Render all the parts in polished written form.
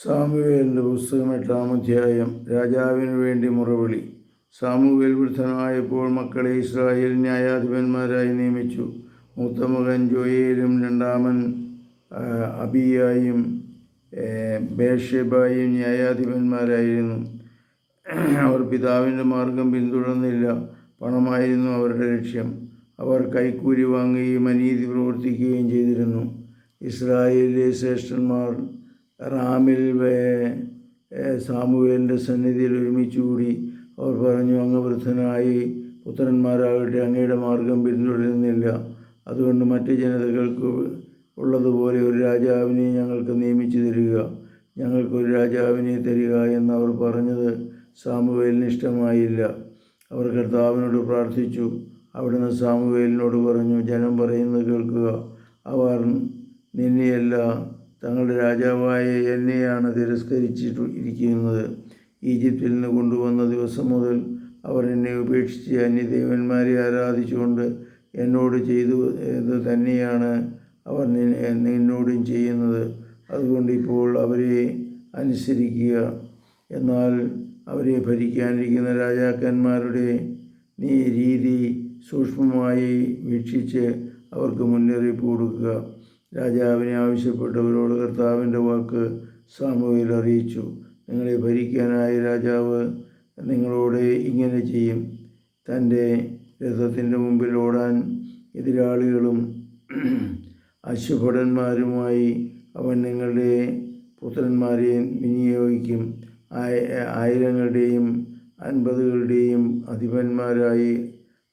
സാമുവേലിൻ്റെ പുസ്തകം 8-ാം അധ്യായം. രാജാവിനു വേണ്ടി മുറവിളി. സാമുവേൽ വൃദ്ധനായപ്പോൾ മക്കളെ ഇസ്രായേൽ ന്യായാധിപന്മാരായി നിയമിച്ചു. മൂത്ത മകൻ ജോയേലും രണ്ടാമൻ അബിയായും ബേർശേബയും ന്യായാധിപന്മാരായിരുന്നു. അവർ പിതാവിൻ്റെ മാർഗം പിന്തുടർന്നില്ല. പണമായിരുന്നു അവരുടെ ലക്ഷ്യം. അവർ കൈക്കൂലി വാങ്ങുകയും അനീതി പ്രവർത്തിക്കുകയും ചെയ്തിരുന്നു. ഇസ്രായേലിലെ ശ്രേഷ്ഠന്മാർ റാമിൽ സാമുവേലിൻ്റെ സന്നിധിയിൽ ഒരുമിച്ചുകൂടി. അവർ പറഞ്ഞു, അങ്ങ് വൃദ്ധനായി, പുത്രന്മാരാകട്ടെ അങ്ങയുടെ മാർഗം പിന്തുടരുന്നില്ല. അതുകൊണ്ട് മറ്റ് ജനതകൾക്ക് ഉള്ളതുപോലെ ഒരു രാജാവിനെ ഞങ്ങൾക്ക് നിയമിച്ചു തരിക, ഞങ്ങൾക്കൊരു രാജാവിനെ തരിക എന്നവർ പറഞ്ഞത് സാമുവേലിന് ഇഷ്ടമായില്ല. അവർ കർത്താവിനോട് പ്രാർത്ഥിച്ചു. അവിടുന്ന് സാമുവേലിനോട് പറഞ്ഞു, ജനം പറയുന്നത് കേൾക്കുക. അവർ നിന്നെയല്ല, തങ്ങളുടെ രാജാവായ എന്നെയാണ് തിരസ്കരിച്ചിരിക്കുന്നത്. ഈജിപ്തിൽ നിന്ന് കൊണ്ടുവന്ന ദിവസം മുതൽ അവർ എന്നെ ഉപേക്ഷിച്ച് അന്യദേവന്മാരെ ആരാധിച്ചുകൊണ്ട് എന്നോട് ചെയ്തത് തന്നെയാണ് അവർ നിന്നോടും ചെയ്യുന്നത്. അതുകൊണ്ട് ഇപ്പോൾ അവരെ അനുസരിക്കുക. എന്നാൽ അവരെ ഭരിക്കാനിരിക്കുന്ന രാജാക്കന്മാരുടെ രീതി സൂക്ഷ്മമായി വീക്ഷിച്ച് അവർക്ക് മുന്നറിയിപ്പ് കൊടുക്കുക. രാജാവിനെ ആവശ്യപ്പെട്ടവരോട് കർത്താവിൻ്റെ വാക്ക് സാമുവേൽ അറിയിച്ചു. നിങ്ങളെ ഭരിക്കാനായ രാജാവ് നിങ്ങളോട് ഇങ്ങനെ ചെയ്യും. തൻ്റെ രഥത്തിൻ്റെ മുമ്പിൽ ഓടാൻ എതിരാളികളും അശ്വഭടന്മാരുമായി അവൻ നിങ്ങളുടെ പുത്രന്മാരെ വിനിയോഗിക്കും. ആയിരങ്ങളുടെയും അൻപതുകളുടെയും അധിപന്മാരായി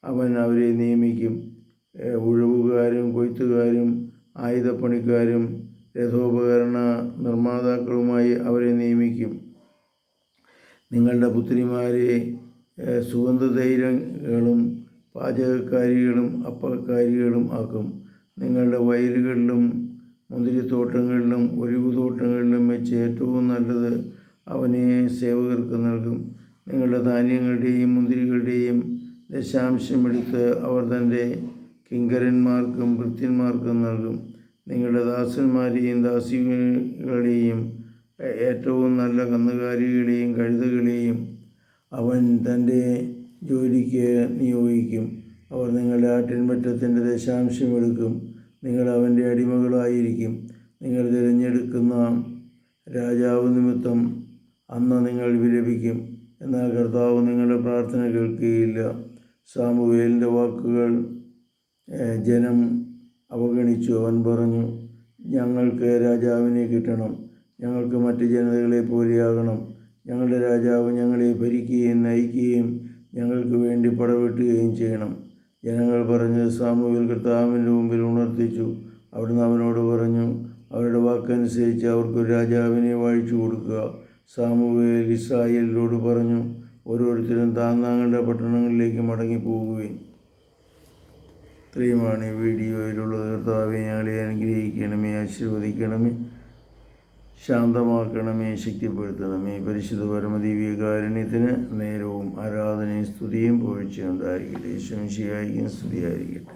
അവൻ അവരെ നിയമിക്കും. ഉഴവുകാരും കൊയ്ത്തുകാരും ആയുധപ്പണിക്കാരും രഥോപകരണ നിർമ്മാതാക്കളുമായി അവരെ നിയമിക്കും. നിങ്ങളുടെ പുത്രിമാരെ സുഗന്ധതൈലങ്ങളും പാചകക്കാരികളും അപ്പക്കാരികളും ആക്കും. നിങ്ങളുടെ വയലുകളിലും മുന്തിരിത്തോട്ടങ്ങളിലും ഒലിവുതോട്ടങ്ങളിലും വെച്ച് ഏറ്റവും നല്ലത് അവനെ സേവകർക്ക് നൽകും. നിങ്ങളുടെ ധാന്യങ്ങളുടെയും മുന്തിരികളുടെയും ദശാംശം എടുത്ത് അവർ തൻ്റെ കിങ്കരന്മാർക്കും ഭൃത്യന്മാർക്കും നൽകും. നിങ്ങളുടെ ദാസന്മാരെയും ദാസികളെയും ഏറ്റവും നല്ല കന്നുകാലികളെയും കഴുതകളെയും അവൻ തൻ്റെ ജോലിക്ക് നിയോഗിക്കും. അവർ നിങ്ങളുടെ ആട്ടിൻപറ്റത്തിൻ്റെ ദശാംശം എടുക്കും. നിങ്ങൾ അവൻ്റെ അടിമകളായിരിക്കും. നിങ്ങൾ തിരഞ്ഞെടുക്കുന്ന രാജാവ് നിമിത്തം അന്ന് നിങ്ങൾ വിലപിക്കും. എന്നാൽ കർത്താവ് നിങ്ങളുടെ പ്രാർത്ഥന കേൾക്കുകയില്ല. സാമുവേലിൻ്റെ വാക്കുകൾ ജനം അവഗണിച്ചു. അവൻ പറഞ്ഞു, ഞങ്ങൾക്ക് രാജാവിനെ കിട്ടണം, ഞങ്ങൾക്ക് മറ്റ് ജനതകളെ പോലെയാകണം. ഞങ്ങളുടെ രാജാവ് ഞങ്ങളെ ഭരിക്കുകയും നയിക്കുകയും ഞങ്ങൾക്ക് വേണ്ടി പടവെട്ടുകയും ചെയ്യണം. ജനങ്ങൾ പറഞ്ഞത് സാമുവേൽ കർത്താവിൻ്റെ മുമ്പിൽ ഉണർത്തിച്ചു. അവിടുന്ന് അവനോട് പറഞ്ഞു, അവരുടെ വാക്കനുസരിച്ച് അവർക്കൊരു രാജാവിനെ വാഴിച്ചു കൊടുക്കുക. സാമുവേൽ ഇസ്രായേലിനോട് പറഞ്ഞു, ഓരോരുത്തരും താങ്കളുടെ പട്ടണങ്ങളിലേക്ക് മടങ്ങിപ്പോകുകയും. ഇത്രയുമാണ് ഈ വീഡിയോയിലുള്ളത്. കർത്താവേ, ഞങ്ങളെ അനുഗ്രഹിക്കണമേ, ആശീർവദിക്കണമേ, ശാന്തമാക്കണമേ, ശക്തിപ്പെടുത്തണമേ. പരിശുദ്ധ പരമദിവ്യകാരുണ്യത്തിന് നേരവും ആരാധനയും സ്തുതിയും പുകഴ്ചയും ഉണ്ടായിരിക്കട്ടെ. യേശുമിശിഹായ്ക്കും സ്തുതിയായിരിക്കട്ടെ.